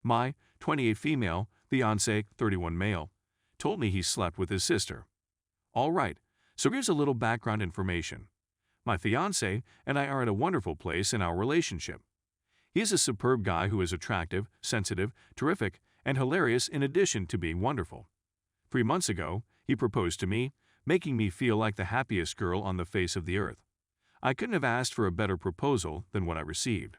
My 28 female, fiancé, 31 male, told me he slept with his sister. All right, so here's a little background information. My fiancé and I are at a wonderful place in our relationship. He is a superb guy who is attractive, sensitive, terrific, and hilarious in addition to being wonderful. 3 months ago, he proposed to me, making me feel like the happiest girl on the face of the earth. I couldn't have asked for a better proposal than what I received.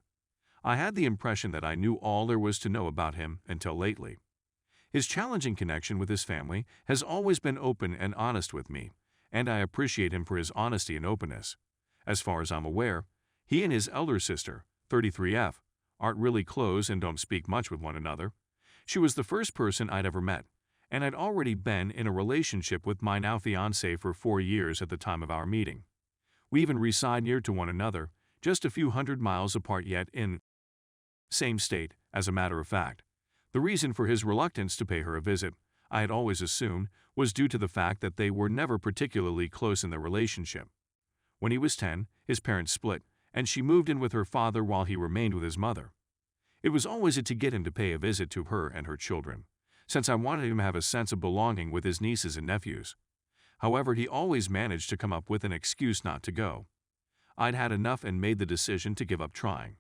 I had the impression that I knew all there was to know about him until lately. His challenging connection with his family has always been open and honest with me, and I appreciate him for his honesty and openness. As far as I'm aware, he and his elder sister, 33F, aren't really close and don't speak much with one another. She was the first person I'd ever met, and I'd already been in a relationship with my now fiancé for 4 years at the time of our meeting. We even reside near to one another, just a few hundred miles apart yet in same state, as a matter of fact. The reason for his reluctance to pay her a visit, I had always assumed, was due to the fact that they were never particularly close in their relationship. When he was 10, his parents split, and she moved in with her father while he remained with his mother. It was always to get him to pay a visit to her and her children, since I wanted him to have a sense of belonging with his nieces and nephews. However, he always managed to come up with an excuse not to go. I'd had enough and made the decision to give up trying.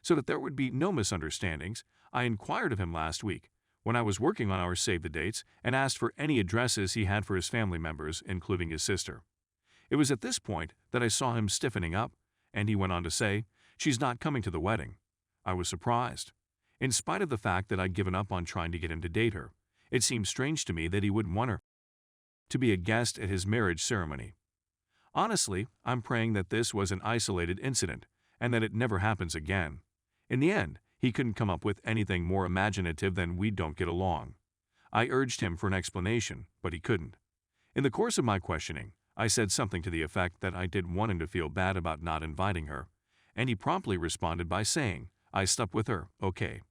So that there would be no misunderstandings, I inquired of him last week, when I was working on our save the dates, and asked for any addresses he had for his family members, including his sister. It was at this point that I saw him stiffening up, and he went on to say, "She's not coming to the wedding." I was surprised. In spite of the fact that I'd given up on trying to get him to date her, it seemed strange to me that he wouldn't want her to be a guest at his marriage ceremony. Honestly, I'm praying that this was an isolated incident, and that it never happens again. In the end, he couldn't come up with anything more imaginative than "we don't get along." I urged him for an explanation, but he couldn't. In the course of my questioning, I said something to the effect that I didn't want him to feel bad about not inviting her, and he promptly responded by saying, "I slept with her, okay."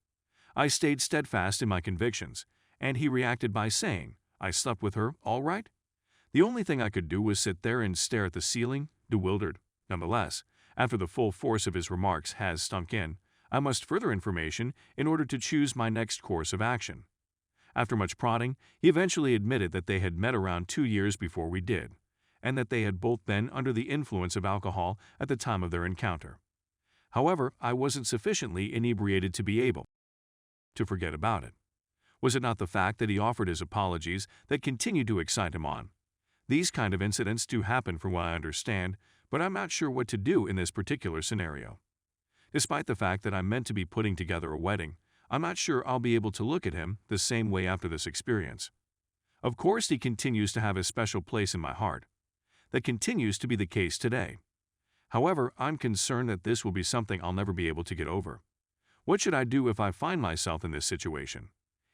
I stayed steadfast in my convictions, and he reacted by saying, "I slept with her, all right?" The only thing I could do was sit there and stare at the ceiling, bewildered. Nonetheless, after the full force of his remarks has sunk in, I must further information in order to choose my next course of action. After much prodding, he eventually admitted that they had met around 2 years before we did, and that they had both been under the influence of alcohol at the time of their encounter. However, I wasn't sufficiently inebriated to be able to forget about it. Was it not the fact that he offered his apologies that continued to excite him on? These kind of incidents do happen from what I understand, but I'm not sure what to do in this particular scenario. Despite the fact that I'm meant to be putting together a wedding, I'm not sure I'll be able to look at him the same way after this experience. Of course, he continues to have a special place in my heart. That continues to be the case today. However, I'm concerned that this will be something I'll never be able to get over. What should I do if I find myself in this situation?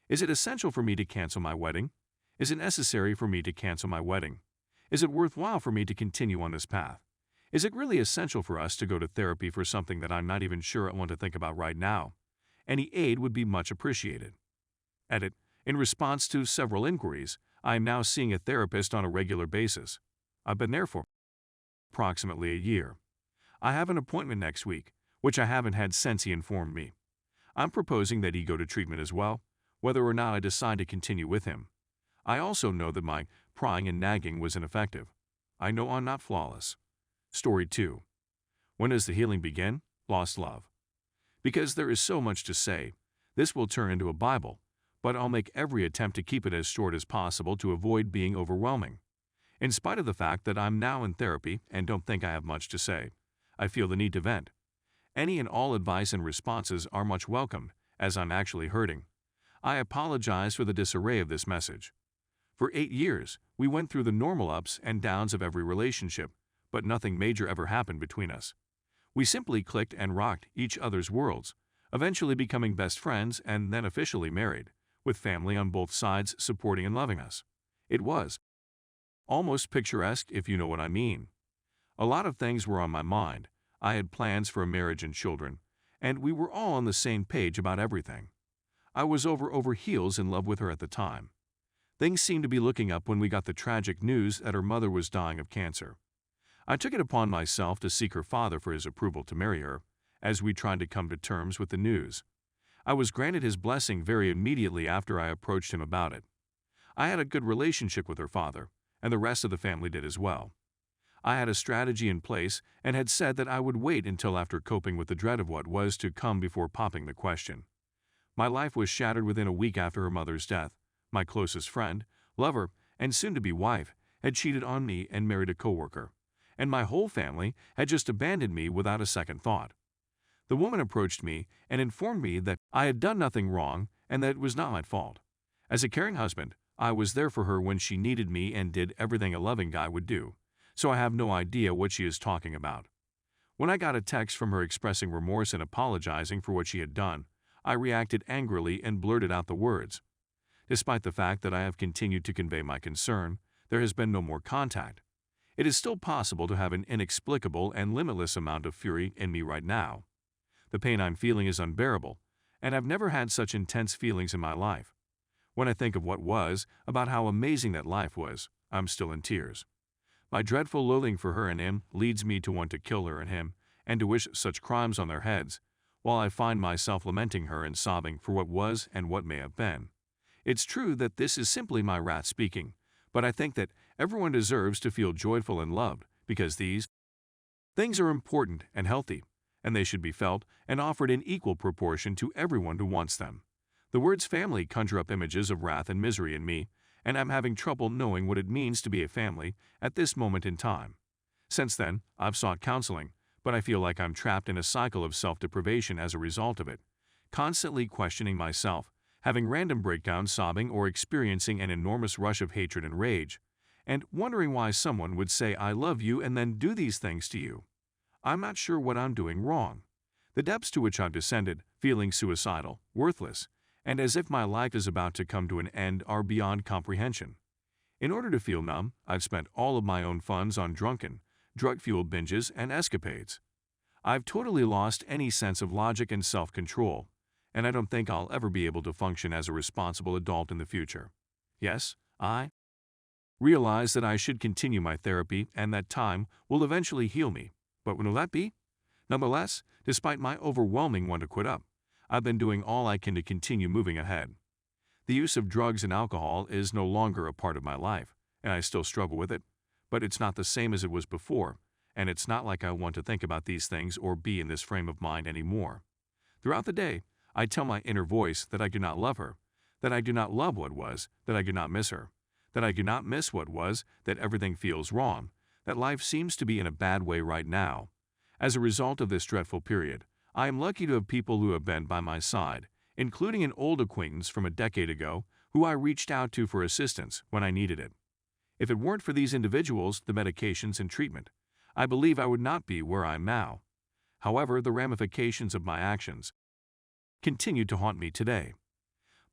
Is it essential for me to cancel my wedding? Is it necessary for me to cancel my wedding? Is it worthwhile for me to continue on this path? Is it really essential for us to go to therapy for something that I'm not even sure I want to think about right now? Any aid would be much appreciated. Edit. In response to several inquiries, I am now seeing a therapist on a regular basis. I've been there for approximately a year. I have an appointment next week, which I haven't had since he informed me. I'm proposing that he go to treatment as well, whether or not I decide to continue with him. I also know that my prying and nagging was ineffective. I know I'm not flawless. Story 2. When does the healing begin? Lost love. Because there is so much to say, this will turn into a Bible, but I'll make every attempt to keep it as short as possible to avoid being overwhelming. In spite of the fact that I'm now in therapy and don't think I have much to say, I feel the need to vent. Any and all advice and responses are much welcomed, as I'm actually hurting. I apologize for the disarray of this message. For 8 years, we went through the normal ups and downs of every relationship, but nothing major ever happened between us. We simply clicked and rocked each other's worlds, eventually becoming best friends and then officially married, with family on both sides supporting and loving us. It was almost picturesque, if you know what I mean. A lot of things were on my mind. I had plans for a marriage and children, and we were all on the same page about everything. I was over heels in love with her at the time. Things seemed to be looking up when we got the tragic news that her mother was dying of cancer. I took it upon myself to seek her father for his approval to marry her, as we tried to come to terms with the news. I was granted his blessing very immediately after I approached him about it. I had a good relationship with her father, and the rest of the family did as well. I had a strategy in place and had said that I would wait until after coping with the dread of what was to come before popping the question. My life was shattered within a week after her mother's death. My closest friend, lover, and soon-to-be wife had cheated on me and married a coworker, and my whole family had just abandoned me without a second thought. The woman approached me and informed me that I had done nothing wrong and that it was not my fault. As a caring husband, I was there for her when she needed me and did everything a loving guy would do, so I have no idea what she is talking about. When I got a text from her expressing remorse and apologizing for what she had done, I reacted angrily and blurted out the words. Despite the fact that I have continued to convey my concern, there has been no more contact. It is still possible to have an inexplicable and limitless amount of fury in me right now. The pain I'm feeling is unbearable, and I've never had such intense feelings in my life. When I think of what was, about how amazing that life was, I'm still in tears. My dreadful loathing for her and him leads me to want to kill her and him, and to wish such crimes on their heads, while I find myself lamenting her and sobbing for what was and what may have been. It's true that this is simply my wrath speaking, but I think that everyone deserves to feel joyful and loved, because these things are important and healthy, and they should be felt and offered in equal proportion to everyone who wants them. The words family conjure up images of wrath and misery in me, and I'm having trouble knowing what it means to be a family at this moment in time. Since then, I've sought counseling, but I feel like I'm trapped in a cycle of self-deprivation as a result of it, constantly questioning myself, having random breakdowns, sobbing, or experiencing an enormous rush of hatred and rage, and wondering why someone would say I love you and then do these things to you. I'm not sure what I'm doing wrong. The depths to which I've descended, feeling suicidal, worthless, and as if my life is about to come to an end are beyond comprehension. In order to feel numb, I've spent all of my own funds on drunken, drug-fueled binges and escapades. I've totally lost any sense of logic and self-control, and I don't think I'll ever be able to function as a responsible adult in the future. Yes, I realize that I should continue my therapy and that time will eventually heal me, but when will that be? Nonetheless, despite my overwhelming want to quit up, I've been doing all I can to continue moving ahead. The use of drugs and alcohol is no longer a part of my life, and I still struggle with it, but it's not the same as it was before, and it's not like I want to think about these things or be in this frame of mind anymore. Throughout the day, I tell my inner voice that I do not love her, that I do not love what was, that I do not miss her, that I do not miss what was, that everything feels wrong, that life seems to be in a bad way right now. As a result of this dreadful period, I am lucky to have people who have been by my side, including an old acquaintance from a decade ago who I reached out to for assistance when I needed it. If it weren't for these individuals, the medications and treatment, I believe I would not be where I am now. However, the ramifications of my actions continue to haunt me today.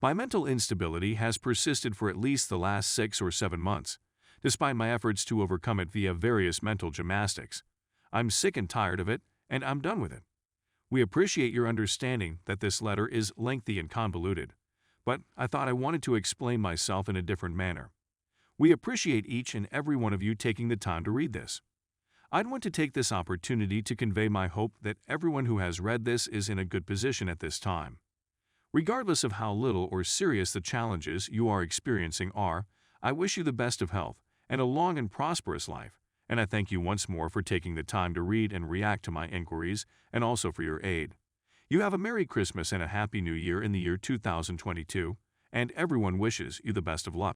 My mental instability has persisted for at least the last 6 or 7 months, despite my efforts to overcome it via various mental gymnastics. I'm sick and tired of it, and I'm done with it. We appreciate your understanding that this letter is lengthy and convoluted, but I thought I wanted to explain myself in a different manner. We appreciate each and every one of you taking the time to read this. I'd want to take this opportunity to convey my hope that everyone who has read this is in a good position at this time. Regardless of how little or serious the challenges you are experiencing are, I wish you the best of health and a long and prosperous life, and I thank you once more for taking the time to read and react to my inquiries and also for your aid. You have a Merry Christmas and a Happy New Year in the year 2022, and everyone wishes you the best of luck.